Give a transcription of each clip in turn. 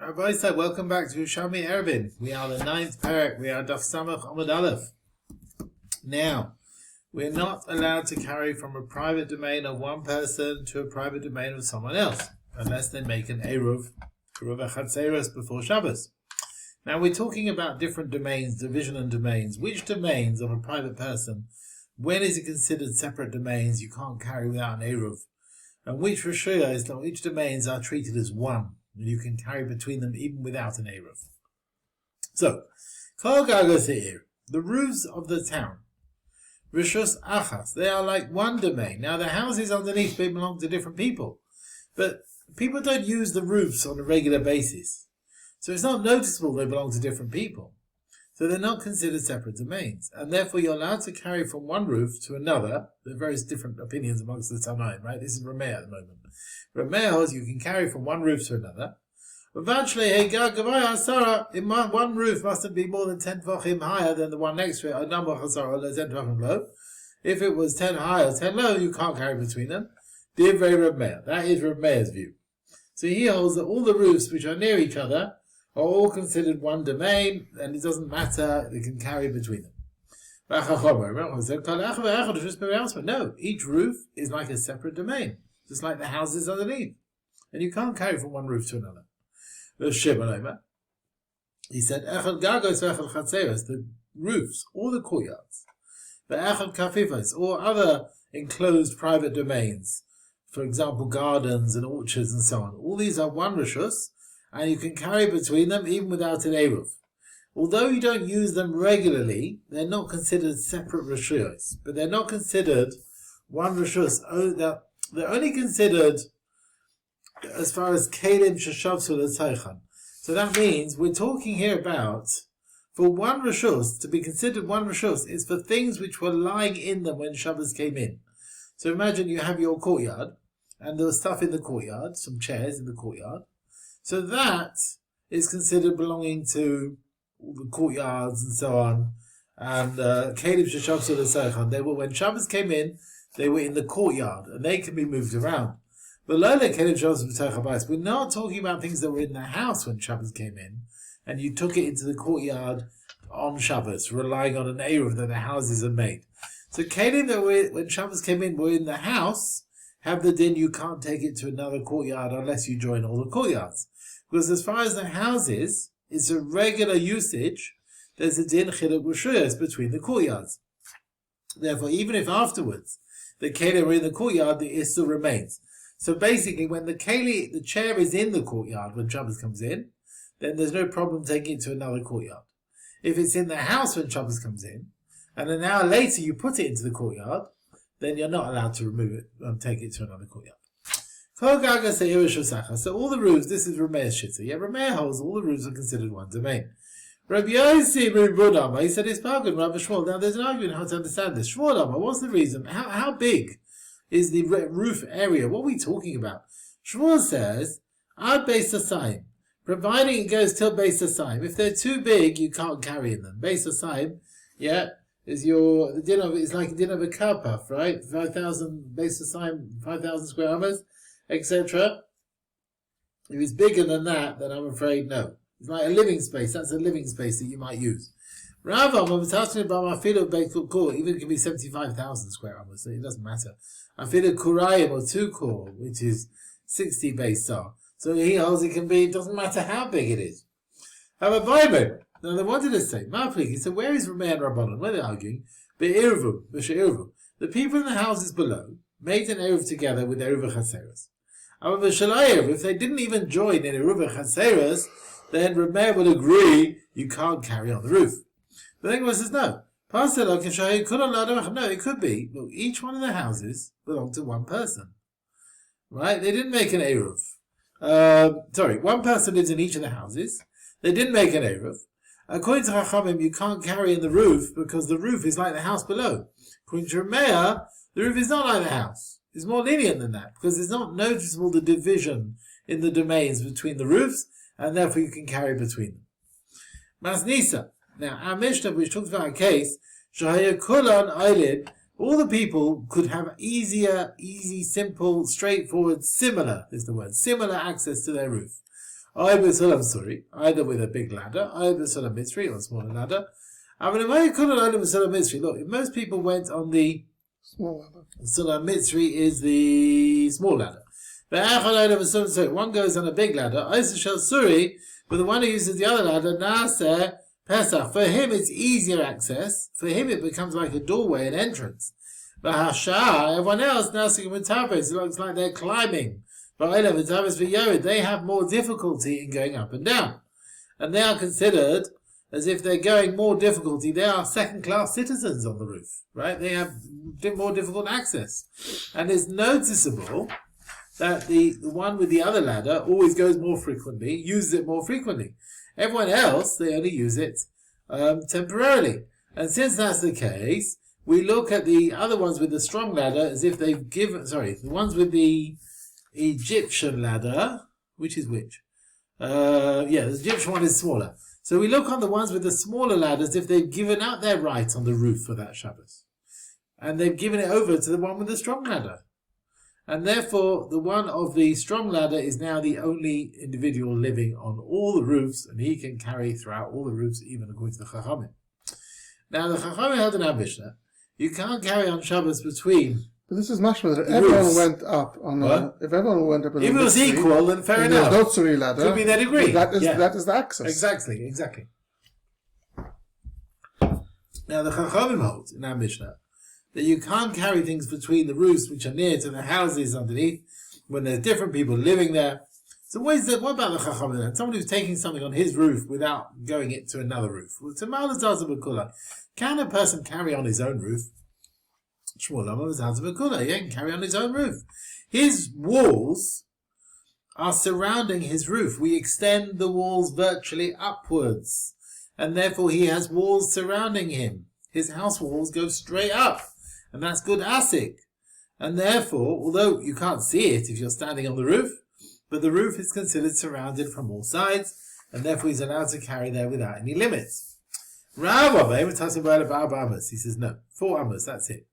Rabbi said, welcome back to Yerushalmi Eruvin. We are the 9th parak. We are Daf 60a. Now, we're not allowed to carry from a private domain of one person to a private domain of someone else, unless they make an Eruv before Shabbos. Now, we're talking about different domains, division and domains. Which domains of a private person, when is it considered separate domains you can't carry without an Eruv? And which Rishuyos, which domains are treated as one, and you can carry between them even without an Eruv. So, Kol Gagos Ha'ir, the roofs of the town, Rishus Achas, they are like one domain. Now the houses underneath belong to different people, but people don't use the roofs on a regular basis. So it's not noticeable they belong to different people. So they're not considered separate domains. And therefore you're allowed to carry from one roof to another. There are various different opinions amongst the Tanaim, right? This is Rameh at the moment. Rameh holds you can carry from one roof to another. But one roof mustn't be more than 10 tvachim higher than the one next to it. A number of 10 tvachim low. If it was 10 high or 10 low, you can't carry between them. Divrei Rameh. That is Rameh's view. So he holds that all the roofs which are near each other are all considered one domain, and it doesn't matter, they can carry between them. No, each roof is like a separate domain, just like the houses underneath. And you can't carry from one roof to another. He said, the roofs, all the courtyards, or other enclosed private domains, for example, gardens and orchards and so on. All these are one rishus, and you can carry between them even without an Eruv. Although you don't use them regularly, they're not considered separate rishuyos, but they're not considered one rishus. They're only considered as far as kelim sheshavsu l'tzaychan. So that means we're talking here about, for one rishus, to be considered one rishus, is for things which were lying in them when Shabbos came in. So imagine you have your courtyard, and there was stuff in the courtyard, some chairs in the courtyard. So that is considered belonging to all the courtyards and so on. And Caleb Sheshavsu L'Seichan, they were, when Shabbos came in, they were in the courtyard, and they can be moved around. But Lola Caleb Sheshavsu L'Seichan, we're not talking about things that were in the house when Shabbos came in, and you took it into the courtyard on Shabbos, relying on an Eruv that the houses are made. So Caleb that were, when Shabbos came in, were in the house, have the din, you can't take it to another courtyard unless you join all the courtyards. Because as far as the houses, it's a regular usage, there's a din chiluk rishuyos between the courtyards. Therefore, even if afterwards the keli are in the courtyard, the issur remains. So basically, when the chair is in the courtyard when Shabbos comes in, then there's no problem taking it to another courtyard. If it's in the house when Shabbos comes in, and an hour later you put it into the courtyard, then you're not allowed to remove it and take it to another courtyard. So all the roofs, this is Rameh's shitta. Yeah, Rameh holds all the roofs are considered one domain. Rabbi Yossi Ribudama, he said it's Pagan, Rabbi Shmuel. Now there's an argument how to understand this. Shmuel, what's the reason? How big is the roof area? What are we talking about? Shmuel says, Ad Beis Hasayim, providing it goes till Beis Hasayim. If they're too big, you can't carry in them. Beis Hasayim, yeah, is the din of, it's like a din of a car puff, right? 5,000 Beis Hasayim, 5,000 square meters, etc. If it's bigger than that, then I'm afraid no. It's like a living space. That's a living space that you might use. Rava, when we're talking about Afilu Beit Kur, even it can be 75,000 square meters, so it doesn't matter. Afilu Kurayim or 2 Kur, which is 60 base star. So he holds it can be, it doesn't matter how big it is. However, Bible. Now they wanted to say, Ma'aflik, he said, where is Rameh and Rabbanon? Where they're arguing? The people in the houses below made an Eruv together with Eruv Chaseres. However, if they didn't even join in Eruv Chaseres, then Rameh would agree you can't carry on the roof. The thing was, says no. No, it could be. Look, each one of the houses belonged to one person. Right? They didn't make an Eruv. One person lives in each of the houses. They didn't make an Eruv. According to Chachamim, you can't carry in the roof because the roof is like the house below. According to Rameh, the roof is not like the house. It's more lenient than that because it's not noticeable the division in the domains between the roofs, and therefore you can carry between them. Masnisa. Now, our Mishnah, which talks about a case, Shahaya Kulan Eilid, all the people could have easy, simple, straightforward, similar access to their roof. either with a big ladder, either Sulam Mitzri or a smaller ladder. Look, if most people went on the Small ladder. Sulam Mitzri is the small ladder. One goes on a big ladder, but the one who uses the other ladder, Naseh Pesach. For him, it's easier access. For him, it becomes like a doorway, an entrance. But everyone else, Naseh Mutavez, it looks like they're climbing. They have more difficulty in going up and down. And they are considered as if they're going more difficulty. They are second-class citizens on the roof, right? They have more difficult access. And it's noticeable that the one with the other ladder always goes more frequently, uses it more frequently. Everyone else, they only use it temporarily. And since that's the case, we look at the other ones with the strong ladder as if they've given, the ones with the Egyptian ladder, which is which? The Egyptian one is smaller. So we look on the ones with the smaller ladders as if they've given out their right on the roof for that Shabbos. And they've given it over to the one with the strong ladder. And therefore, the one of the strong ladder is now the only individual living on all the roofs, and he can carry throughout all the roofs, even according to the Chachamim. Now, the Chachamim held in our Mishnah, you can't carry on Shabbos between. But this is mashma. If everyone went up on if everyone went up, if it was equal, then fair enough. There's no tzuri ladder. Could be that agree. That is the access. Exactly. Now, the Chachamim hold in our Mishnah that you can't carry things between the roofs which are near to the houses underneath when there's different people living there. So what about the Chachamim then? Someone who's taking something on his roof without going it to another roof. Can a person carry on his own roof? He can carry on his own roof. His walls are surrounding his roof. We extend the walls virtually upwards, and therefore he has walls surrounding him. His house walls go straight up. And that's good asik. And therefore, although you can't see it if you're standing on the roof, but the roof is considered surrounded from all sides, and therefore he's allowed to carry there without any limits. Rav, he says, no, 4 amos, that's it.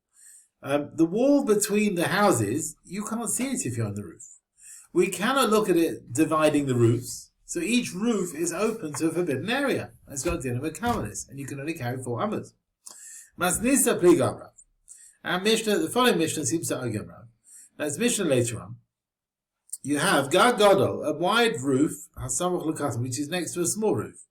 The wall between the houses, you can't see it if you're on the roof. We cannot look at it dividing the roofs. So each roof is open to a forbidden area. It's got dinner with kavanis, and you can only carry 4 amos. Masnisa pligam Rav. Our Mishnah, the following Mishnah seems to argue Rav. Now it's Mishnah later on. You have Gad Gadol, a wide roof, which is next to a small roof.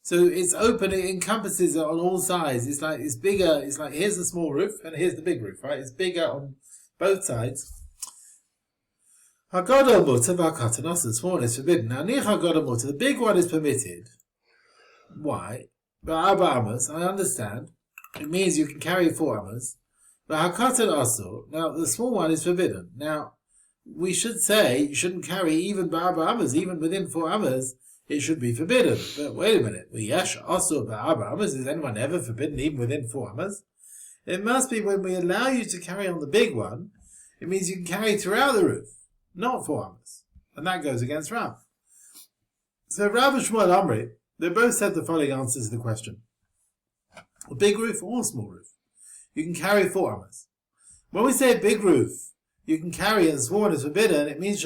So it's open, it encompasses it on all sides. It's bigger, it's like here's the small roof and here's the big roof, right? It's bigger on both sides. Hagadol mutter v'hakatan, the small is forbidden. Now nich hagadol mutter, the big one is permitted. Why? But amos, I understand. It means you can carry 4 amos. But hakatan also, now the small one is forbidden. Now, we should say you shouldn't carry even ba'arba amos, even within 4 amos, it should be forbidden. But wait a minute, yesh also ba'arba amos, is anyone ever forbidden even within 4 amos? It must be when we allow you to carry on the big one, it means you can carry throughout the roof, not 4 amos. And that goes against Rav. So Rav and Shmuel Amri, they both said the following answers to the question. A big roof or a small roof? You can carry 4 amos. When we say a big roof, you can carry and small is forbidden, it means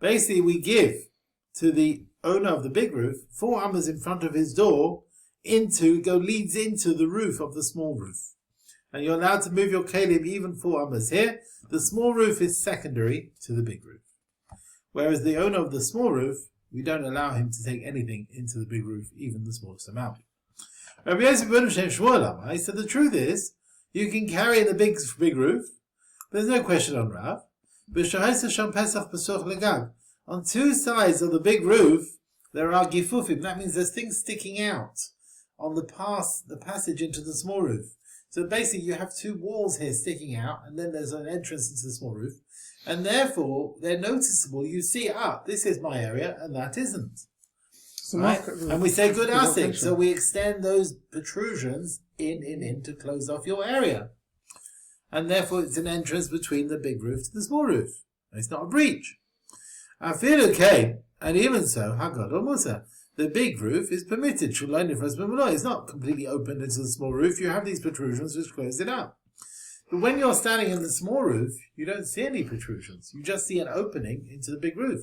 basically we give to the owner of the big roof 4 amos in front of his door leads into the roof of the small roof. And you're allowed to move your kalim even 4 amos here. The small roof is secondary to the big roof. Whereas the owner of the small roof, we don't allow him to take anything into the big roof, even the smallest amount. Rabbi Yosef ben Shmuel, I said the truth is, you can carry in the big roof. There's no question on Rav. On 2 sides of the big roof, there are gifufim. That means there's things sticking out on the passage into the small roof. So basically you have 2 walls here sticking out, and then there's an entrance into the small roof. And therefore, they're noticeable. You see, this is my area, and that isn't. Right? And we say good asik, so we extend those protrusions in to close off your area. And therefore it's an entrance between the big roof to the small roof. It's not a breach. I feel okay, and even so, Hagad or Musa, the big roof is permitted. It's not completely open into the small roof. You have these protrusions which close it up. But when you're standing in the small roof, you don't see any protrusions. You just see an opening into the big roof.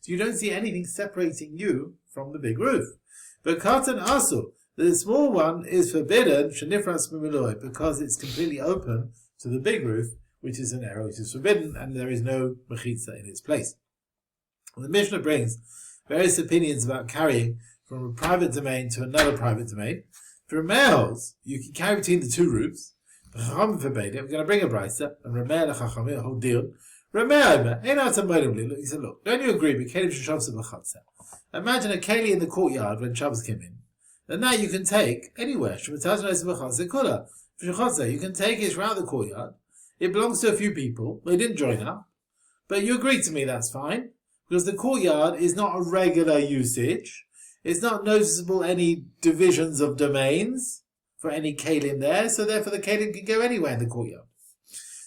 So you don't see anything separating you from the big roof. But katan asu, the small one is forbidden, shenifras mimiloi, because it's completely open to the big roof, which is an area which is forbidden, and there is no mechitza in its place. And the Mishnah brings various opinions about carrying from a private domain to another private domain. For males, you can carry between the two roofs. The Chachamim forbade it. We're going to bring a brisa and Rameh the Chachamim, a whole deal. He said, look, don't you agree? Imagine a keli in the courtyard when Shabbos came in. And now you can take anywhere. You can take it throughout the courtyard. It belongs to a few people. They didn't join up. But you agree to me, that's fine. Because the courtyard is not a regular usage. It's not noticeable any divisions of domains for any kalim there. So therefore the kalim can go anywhere in the courtyard.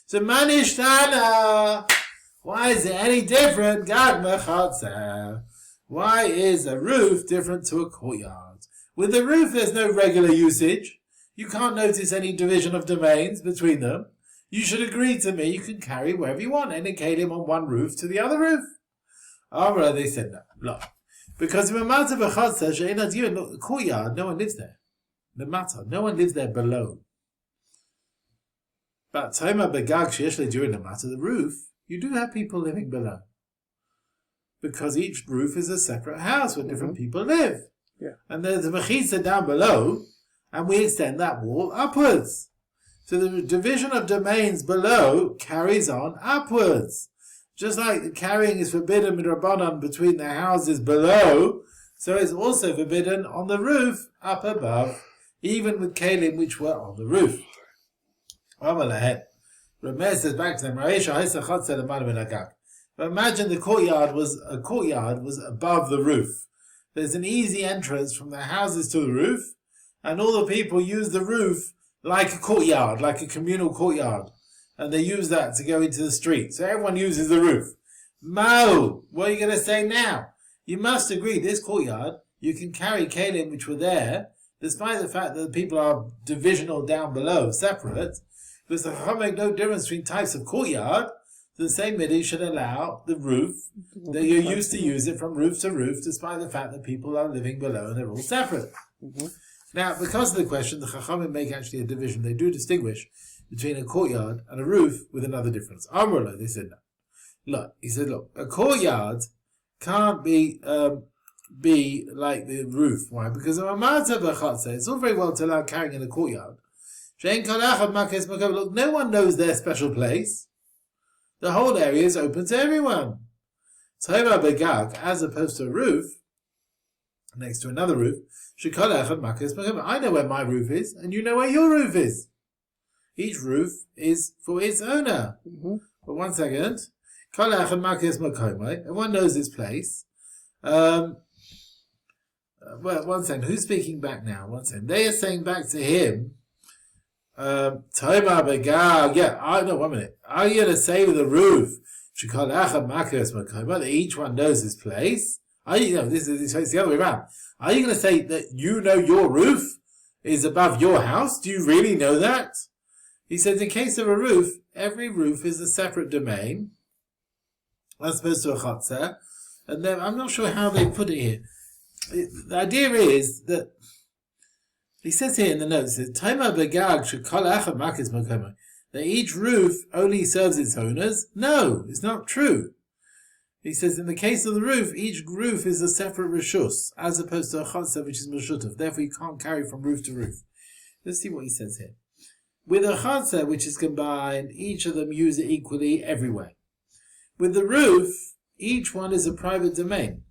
So manishtana. Why is it any different? Gag mechatzer. Why is a roof different to a courtyard? With the roof, there's no regular usage. You can't notice any division of domains between them. You should agree to me. You can carry wherever you want, any kalim on one roof to the other roof. Amra, they said no. Look, because in a matter of a the courtyard, no one lives there. The matter, no one lives there below. But Taima Begag Sheishle during the matter, the roof, you do have people living below. Because each roof is a separate house where different people live. Yeah. And there's a mechitza down below, and we extend that wall upwards. So the division of domains below carries on upwards. Just like the carrying is forbidden midrabanan between the houses below, so it's also forbidden on the roof up above, even with kalim which were on the roof. Rameh says back to them, but imagine the courtyard was above the roof. There's an easy entrance from the houses to the roof, and all the people use the roof like a courtyard, like a communal courtyard. And they use that to go into the street. So everyone uses the roof. Mo, what are you going to say now? You must agree, this courtyard, you can carry kalim which were there, despite the fact that the people are divisional down below, separate, because the Chacham make no difference between types of courtyard. The same midah should allow the roof that you're used to use it from roof to roof, despite the fact that people are living below and they're all separate. Mm-hmm. Now, because of the question, the Chachamim make actually a division. They do distinguish between a courtyard and a roof with another difference. Amrullah, they said no. Look, he said, look, a courtyard can't be like the roof. Why? Because it's all very well to allow carrying in a courtyard. Look, no one knows their special place. The whole area is open to everyone. As opposed to a roof, next to another roof, I know where my roof is, and you know where your roof is. Each roof is for its owner. Mm-hmm. But 1 second. Everyone knows its place. Well, 1 second. Who's speaking back now? 1 second. They are saying back to him, yeah, I know, 1 minute. Are you going to say with the roof, that each one knows his place? Are you, no, this is the other way around. Are you going to say that you know your roof is above your house? Do you really know that? He says, in case of a roof, every roof is a separate domain, as opposed to a chatzah. And then, I'm not sure how they put it here. The idea is that, he says here in the notes, that each roof only serves its owners. No, it's not true. He says, in the case of the roof, each roof is a separate rishus, as opposed to a chatzah, which is meshutav. Therefore, you can't carry from roof to roof. Let's see what he says here. With a chatzah, which is combined, each of them use it equally everywhere. With the roof, each one is a private domain,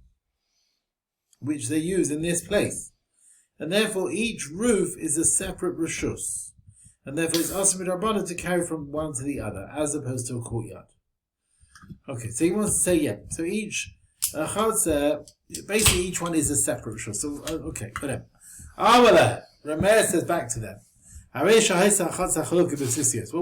which they use in this place. And therefore, each roof is a separate rishus. And therefore, it's asr midrabanan to carry from one to the other, as opposed to a courtyard. Okay, so he wants to say, yeah. So each chatzah, basically each one is a separate rishus. So, okay, whatever. Rameh says back to them. Well,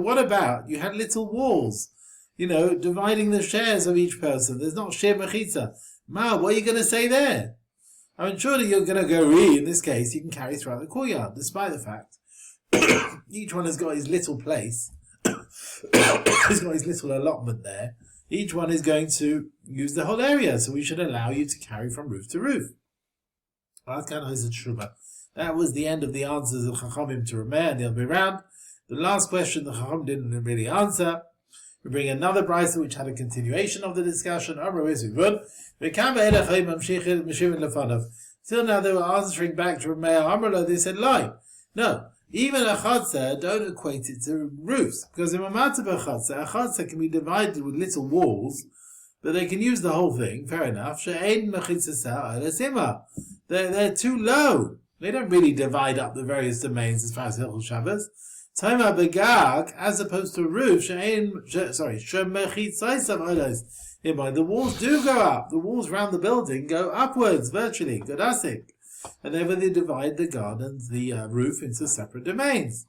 what about, you had little walls, dividing the shares of each person. There's not share mechitza. What are you going to say there? I mean, surely you're going to go in this case, you can carry throughout the courtyard, despite the fact each one has got his little place He's got his little allotment there. Each one is going to use the whole area, so we should allow you to carry from roof to roof. That was the end of the answers of Chachamim to Rameh and the other way around. The last question the Chacham didn't really answer. We bring another brisa which had a continuation of the discussion. Till now they were answering back to Rameh. They said, lie. No. Even a chatzah, don't equate it to roofs. Because in a chatzah can be divided with little walls, but they can use the whole thing, fair enough. They're too low. They don't really divide up the various domains as far as Hilchos Shabbos. Taima begag, as opposed to a roof, the walls do go up. The walls around the building go upwards, virtually, godasik. And therefore they divide the gardens, the roof, into separate domains.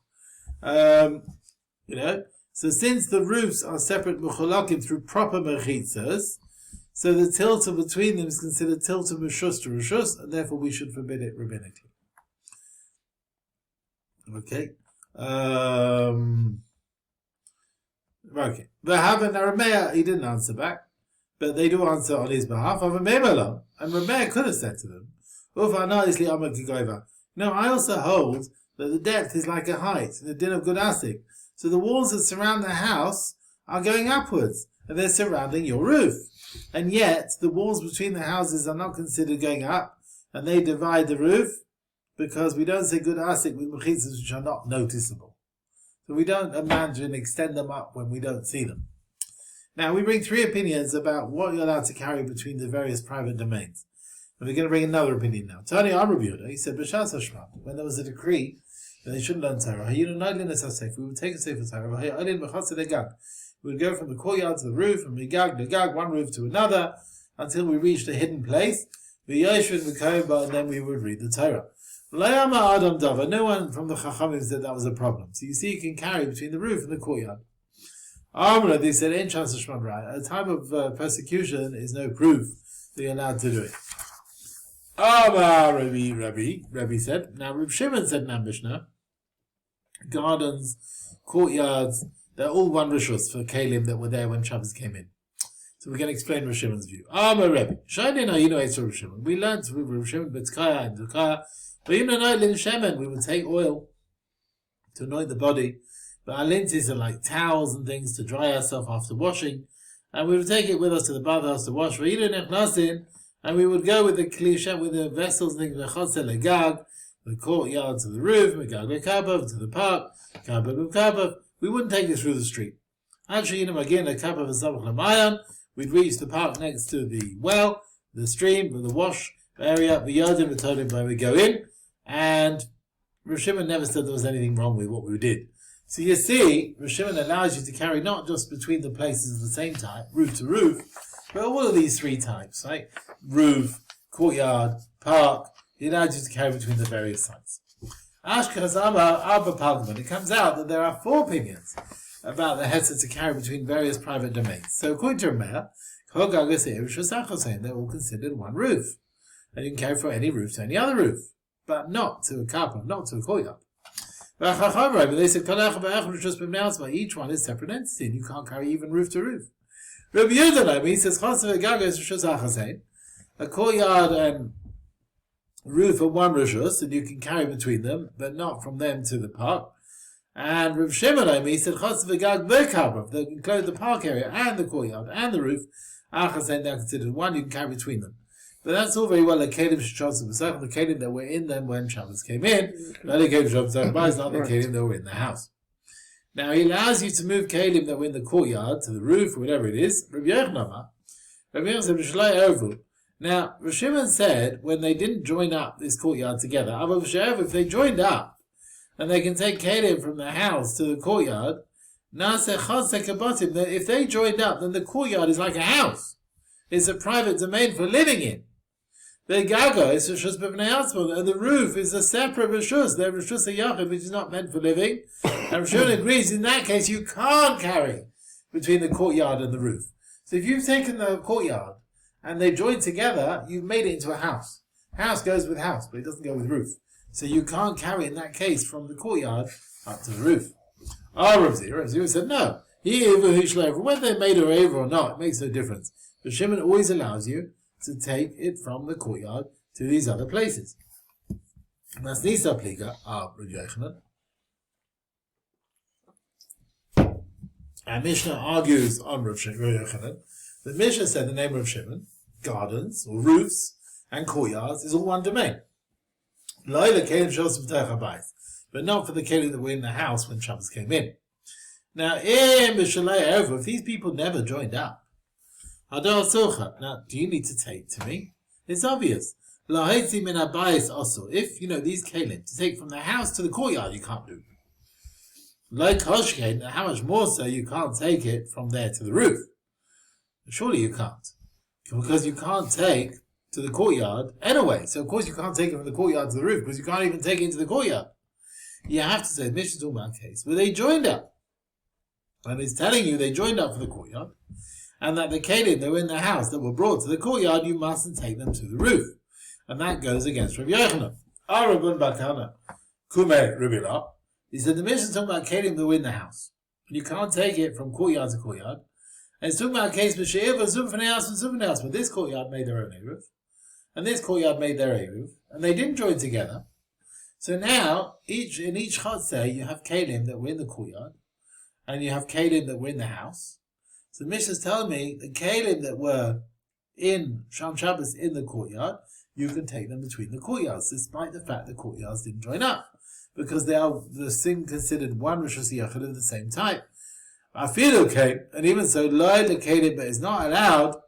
So since the roofs are separate mechulakim through proper mechitzas, so the tilta between them is considered tilta meshus to reshus, and therefore we should forbid it rabbinically. Okay. Okay. V'haven Rameh, he didn't answer back, but they do answer on his behalf. And Rameh could have said to them, no, I also hold that the depth is like a height in the din of Gudasik. So the walls that surround the house are going upwards, and they're surrounding your roof. And yet, the walls between the houses are not considered going up, and they divide the roof, because we don't say Gudasik with mechitzas which are not noticeable. So we don't imagine extend them up when we don't see them. Now, we bring three opinions about what you're allowed to carry between the various private domains. And we're going to bring another opinion now. Tani Amr, he said, when there was a decree that they shouldn't learn Torah, we would take a sefer Torah, we would go from the courtyard to the roof, from Migag, one roof to another, until we reached a hidden place, and then we would read the Torah. No one from the Chachamim said that was a problem. So you see, you can carry between the roof and the courtyard. Amr, they said, at a time of persecution is no proof that you're allowed to do it. Rabbi said. Now, Reb Shimon said in our Mishnah, gardens, courtyards, they're all one rishus for Kalim that were there when Shabbos came in. So we're going to explain Reb Shimon's view. Rabbi. We learned with Reb Shimon, Betzkaya and Dukaya, we would take oil to anoint the body, but our linties are like towels and things to dry ourselves after washing, and we would take it with us to the bathhouse to wash. And we would go with the klisha, with the vessels, the courtyard to the roof, to the park, we wouldn't take it through the street. Actually, we'd reach the park next to the well, the stream, the wash area, the yardim, the totem, where we go in, and Rosh Shimon never said there was anything wrong with what we did. So you see, Rosh Shimon allows you to carry not just between the places of the same type, roof to roof, but all of these three types, right? Roof, courtyard, park, he allows you to carry between the various sites. It comes out that there are four opinions about the hesed to carry between various private domains. So according to Rameh, they're all considered one roof. And you can carry from any roof to any other roof, but not to a kappa, not to a courtyard. But they said, each one is separate entity, and you can't carry even roof to roof. Rabbi Yehuda, he says, a courtyard and roof are one rishus, and you can carry between them, but not from them to the park. And Rav Shimon, he said, they include the park area and the courtyard and the roof. They're considered one, you can carry between them. But that's all very well, the kelim that were in them when Shabbos came in, not the kelim that were in the house. Now, he allows you to move kelim that were in the courtyard to the roof, or whatever it is. Rabbi Yochanan said, now, Rav Shimon said, when they didn't join up this courtyard together, if they joined up, and they can take kelim from the house to the courtyard, if they joined up, then the courtyard is like a house. It's a private domain for living in. The gaga is rishus b'vnei atzmon, and the roof is a separate rishus. They're rishus hayachid, which is not meant for living. And Rishon agrees, in that case, you can't carry between the courtyard and the roof. So if you've taken the courtyard and they joined together, you've made it into a house. House goes with house, but it doesn't go with roof. So you can't carry in that case from the courtyard up to the roof. Rav Zira said, no. Whether they made a Eruv or not, it makes no difference. But Shimon always allows you to take it from the courtyard to these other places. And that's Nisa Pliga, Rav Yochanan. And Mishnah argues on Rav Yochanan. The Mishnah said the name of Shimon, gardens or roofs and courtyards is all one domain. But not for the kelim that were in the house when Shabbos came in. Now, if these people never joined up, now do you need to take to me? It's obvious. If these kelim to take from the house to the courtyard, you can't do. Like Hoshkein, how much more so you can't take it from there to the roof? Surely you can't. Because you can't take to the courtyard anyway. So of course you can't take it from the courtyard to the roof, because you can't even take it into the courtyard. You have to say, Mishnah's talking about a case where they joined up. And it's telling you they joined up for the courtyard, and that the kelim that were in the house that were brought to the courtyard, you mustn't take them to the roof. And that goes against Rav Yochanan. Arabun Bakana, Kume Rubila. He said the Mishnah's talking about kelim that were in the house. And you can't take it from courtyard to courtyard. And it's talking about a case of She'ev and something else, but this courtyard made their own Eruv, and this courtyard made their Eruv, and they didn't join together. So now, in each Chatzeh, you have kelim that were in the courtyard, and you have kelim that were in the house. So the Mishnah's telling me the kelim that were in Sham Shabbos in the courtyard, you can take them between the courtyards, despite the fact the courtyards didn't join up, because they are the thing considered one Rosh Hashanah of the same type. I feel okay, and even so, loy the kelim, but it's not allowed.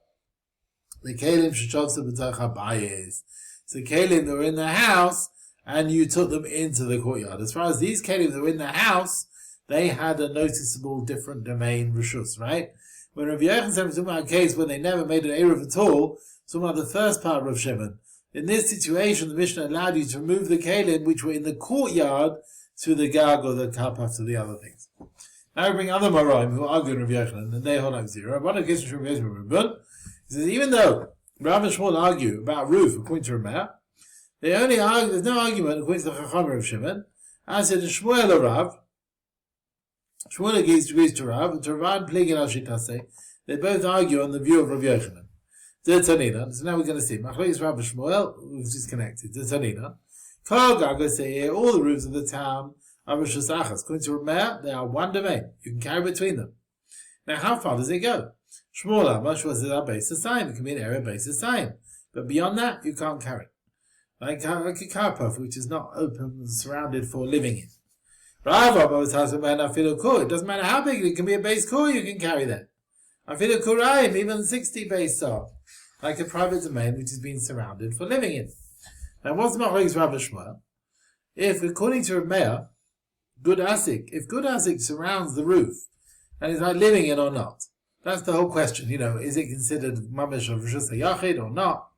The kelim shechoksa b'tach habayis. So kelim that were in the house, and you took them into the courtyard. As far as these kelim that were in the house, they had a noticeable different domain rishus, right? When Rav Yochanan said talking about a case when they never made an eruv at all, talking about the first part of Rav Shimon. In this situation, the Mishnah allowed you to remove the kelim which were in the courtyard to the gag or the kapaf to the other things. Now we bring other Moraim who argue in Rav Yochanan, and they hold like zero. One of the cases from Rav Yochanan, he says even though Rav and Shmuel argue about roof according to Ramah, they only argue. There's no argument according to the Chacham of Shimon. As said Shmuel or Rav, Shmuel agrees to Rav, and to Rav Pligin al Shitase. They both argue on the view of Rav Yochanan. Zetanina. So now we're going to see Machlokes Rav and Shmuel, which is connected. Zetanina. Kol Gaga say here all the roofs of the town. According to Ramah, they are one domain. You can carry between them. Now, how far does it go? Shmuel Amash was our base of sign. It can be an area base of sign. But beyond that, you can't carry. Like a karpaf, which is not open and surrounded for living in. Rav was it doesn't matter how big it can be a base core, you can carry that. Afilu Kuraim, even 60 base are. Like a private domain which has been surrounded for living in. Now, what's Machlokes Rav and Shmuel? If, according to Ramah, Good Asik, if Good Asik surrounds the roof, and is like living in or not, that's the whole question, is it considered Mamish of Rishus HaYachid or not?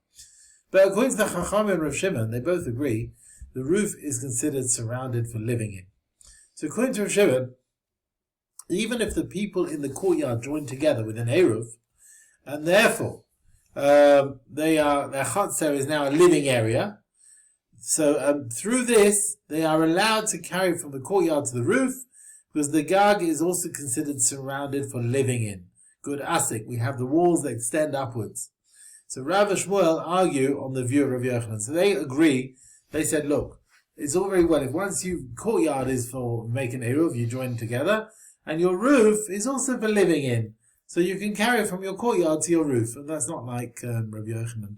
But according to the Chacham and Rav Shimon, they both agree, the roof is considered surrounded for living in. So according to Rav Shimon, even if the people in the courtyard join together with an Eruv, and therefore, their Chatzar is now a living area, so through this, they are allowed to carry from the courtyard to the roof, because the Gag is also considered surrounded for living in. Good Asik, we have the walls that extend upwards. So Rav and Shmuel argue on the view of Rav Yochanan. So they agree, they said, look, it's all very well, if once courtyard is for making Eruv, you join together, and your roof is also for living in. So you can carry from your courtyard to your roof. And that's not like Rav Yochanan,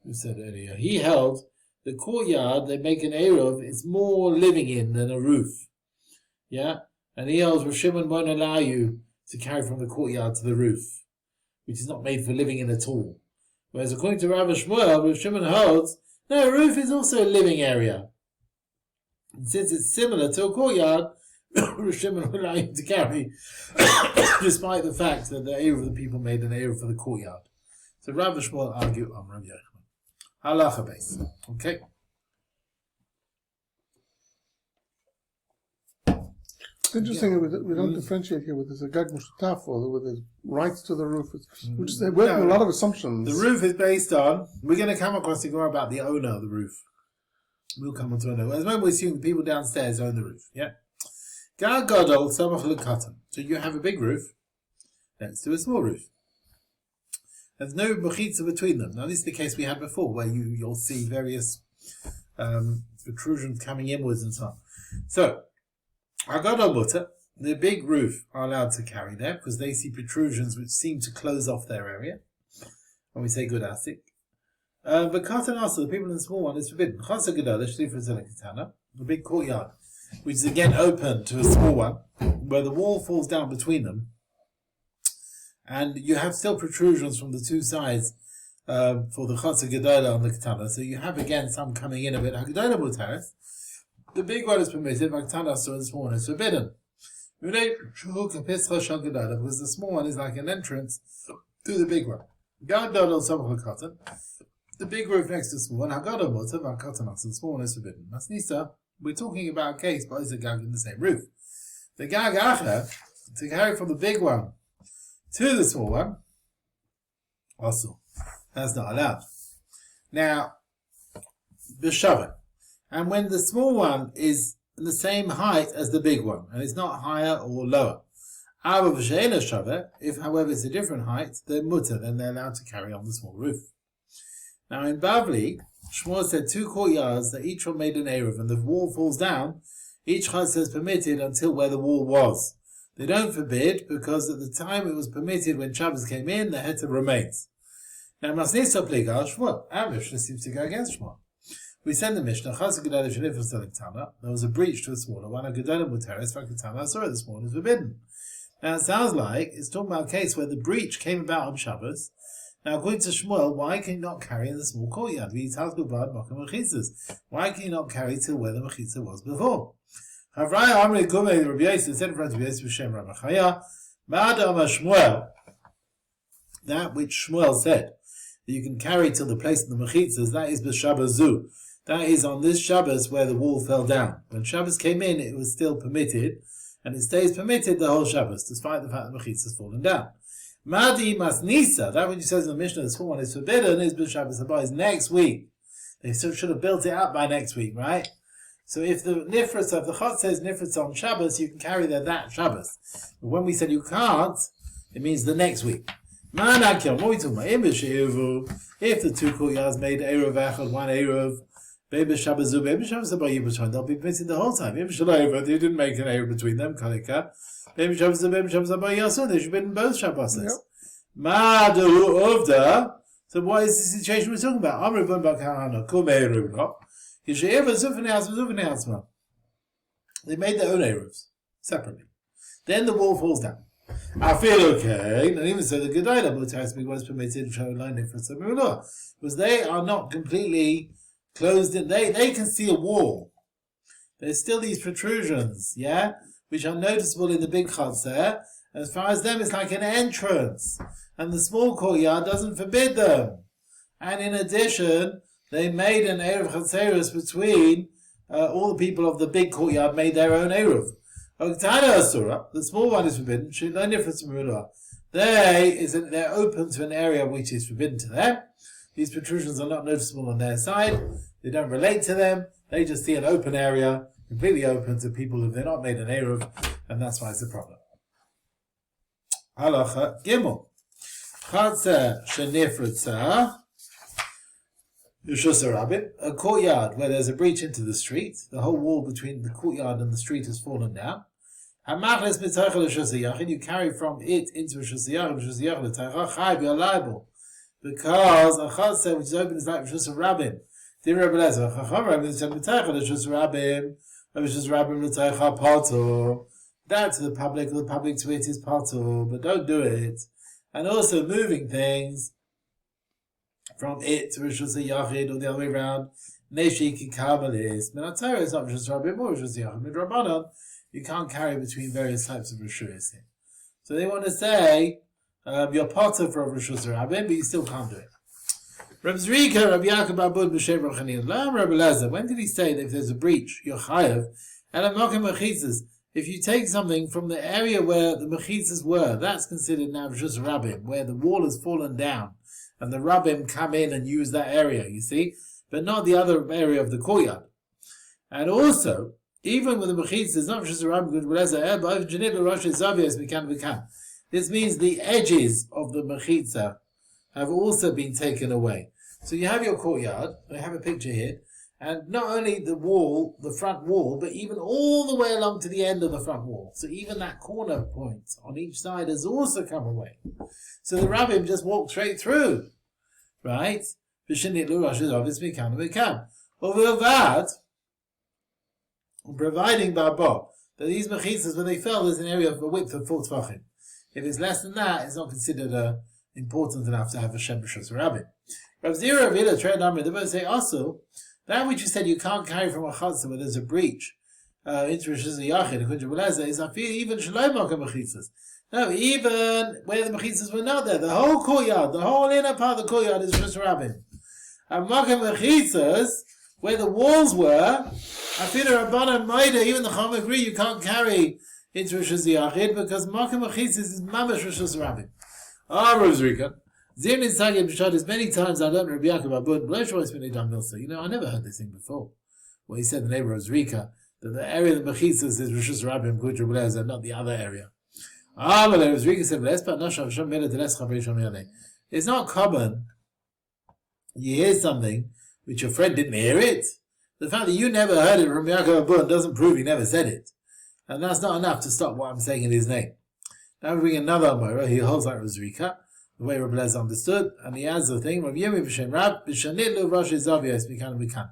who said earlier. He held the courtyard, they make an Eruv, it's more living in than a roof. Yeah? And he holds Rav Shimon won't allow you to carry from the courtyard to the roof, which is not made for living in at all. Whereas according to Rav and Shmuel, Rav Shimon holds, no, a roof is also a living area. And since it's similar to a courtyard, Rav Shimon will allow you to carry, despite the fact that the Eruv of the people made an Eruv for the courtyard. So Rav and Shmuel argue on Rav Yochanan. Halacha base. Okay. It's interesting we don't differentiate here with this Gag Mushtaf or with his rights to the roof, which is working a lot of assumptions. The roof is based on, we're going to come across the Gemara about the owner of the roof. We'll come on to it. At the moment we assume the people downstairs own the roof. Yeah. Gar Gadol Samach Lekatan. So you have a big roof next to a small roof. There's no mechitza between them. Now this is the case we had before, where you'll see various protrusions coming inwards and so on. So, Agadol Mutter, the big roof are allowed to carry there because they see protrusions which seem to close off their area. When we say good asik. But Katan also, the people in the small one, is forbidden. The big courtyard, which is again open to a small one, where the wall falls down between them, and you have still protrusions from the two sides for the Chotzer Gedola and the Ketana. So you have again some coming in a bit. HaGedola Mutaris. The big one is permitted, Ketana, so the small one is forbidden. Because the small one is like an entrance to the big one. The big roof next to the small one, the small one is forbidden. Masnisa, we're talking about a case, but it's a gag in the same roof. The gag acher, to carry from the big one to the small one, also, that's not allowed. Now, b'shavah, and when the small one is the same height as the big one, and it's not higher or lower. If, however, it's a different height, then mutter, then they're allowed to carry on the small roof. Now in Bavli, Shmuel said 2 courtyards that each one made an Eruv, and the wall falls down. Each chad says permitted until where the wall was. They don't forbid because at the time it was permitted when Shabbos came in, the heter remains. Now Masnisa pligal Shmuel. Our Mishnah seems to go against Shmuel. We send the Mishnah, there was a breach to a smaller one, sorry, the small is forbidden. Now it sounds like it's talking about a case where the breach came about on Shabbos. Now according to Shmuel, why can you not carry in the small courtyard? Why can you not carry till where the mechitza was before? That which Shmuel said, that you can carry till the place of the mechitzas, that is b'Shabbazu. That is on this Shabbos where the wall fell down. When Shabbos came in, it was still permitted, and it stays permitted the whole Shabbos, despite the fact that mechitzas has fallen down. Madi Masnisa, that which says in the Mishnah, this one is forbidden, is b'Shabbos Haba, is next week. They should have built it up by next week, right? So if the nifritz of the Chot says nifritz on Shabbos, you can carry there that Shabbos. But when we said you can't, it means the next week. What are we talking about? If the 2 courtyards made Eruv Echad, 1 Eruv, Baby Shabbazu, Baby Shabbazu, they'll be permitted the whole time. If you didn't make an Eruv between them, Kalika, Baby Shabbazu, Baby Shabbazu, they should be in both Shabbos. Ma'adu Uvda. So what is the situation we're talking about? Amri Bun Bakahana, Kum Eruv, they made their own Eruvs, separately. Then the wall falls down. I feel okay, and even so, the Gedola Mutaris was permitted to show line difference of Mula, because they are not completely closed in. They can see a wall. There's still these protrusions, which are noticeable in the big chutzner there. As far as them, it's like an entrance, and the small courtyard doesn't forbid them. And in addition, they made an Eruv Chatzeros between all the people of the big courtyard made their own Eruv. The small one is forbidden. They're open to an area which is forbidden to them. These protrusions are not noticeable on their side. They don't relate to them. They just see an open area, completely open to people if they're not made an Eruv, and that's why it's a problem. Halacha Gimel. Chatzer shenifritza. A courtyard where there's a breach into the street, the whole wall between the courtyard and the street has fallen down. You carry from it into a shusayach, you're liable. Because a chatzah which is open is like Rishus Rabbim. Dear Rebbe Lezer, that to the public to it is patur, but don't do it. And also moving things from it to Rishus Yachid or the other way around. Neshiki Kabbalis. Menatayra is not Rishus Rabbim or Rishus Yachid. Midrabanan, you can't carry between various types of Rishus here. So they want to say, you're patur for Rishus Rabbim, but you still can't do it. Reb Zrika, Rabbi Yaakov Abud, B'Shem Rav Chanina, Rabbi Lezer, when did he say that if there's a breach, you're chayav, and a mokim mechitzas, if you take something from the area where the mechitzas were, that's considered now Rishus Rabbim, where the wall has fallen down, and the Rabbim come in and use that area, you see, but not the other area of the courtyard. And also, even with the mechitzas, not just around this means the edges of the mechitza have also been taken away. So you have your courtyard, I have a picture here, and not only the wall, the front wall, but even all the way along to the end of the front wall. So even that corner point on each side has also come away. So the rabbim just walked straight through, right? Although that, providing Barbo, that these mechitzas, when they fell, there's an area of a width of 4 tvachim. If it's less than that, it's not considered important enough to have a Shem B'Shus Rabbim. Rav Zira, Vila, Trey Namri, they both say also, that which you said you can't carry from a chatzah where there's a breach, into Rosh Yachid, according to Beleza, is even Shalom Makam mechitzas. No, even where the mechitzas were not there, the whole courtyard, the whole inner part of the courtyard is Rosh Rabbim. And Makam mechitzas, where the walls were, Afila Rabbanan Maida, even the Chacham agree you can't carry into Rosh Yachid because Makam mechitzas is Mamash Rosh Rabbim. Rav Zrika. Zim Nitzagim B'Shadis, many times I learned Rabbi Yaakov Abud, you know, I never heard this thing before. Well, he said the neighbor of Zrika, that the area of the Mechitzas is Rosh Rabbim, Kudra B'Lezer, not the other area. But Rav Zrika said, it's not common, you hear something, which your friend didn't hear it. The fact that you never heard it from Yaakov Abud doesn't prove he never said it. And that's not enough to stop what I'm saying in his name. Now we bring another Amora, he holds like Rav Zrika, the way Rabbi Lezer understood, and he adds the thing, Rav Yemi B'Shem Rab, B'Shanit Rosh Zavios, we can.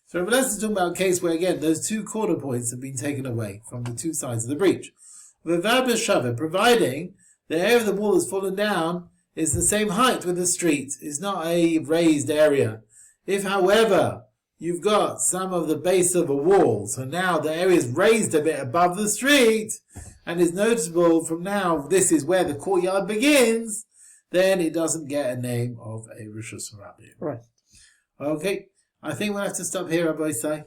So Rabbi Lezer is talking about a case where, again, those 2 corner points have been taken away from the 2 sides of the breach. V'vad B'Shaveh, providing the area of the wall that's fallen down is the same height with the street, it's not a raised area. If, however, you've got some of the base of a wall, so now the area is raised a bit above the street, and is noticeable from now, this is where the courtyard begins, then it doesn't get a name of a Rosh Hashanah. Right. Okay. I think we'll have to stop here, Rabbi Say.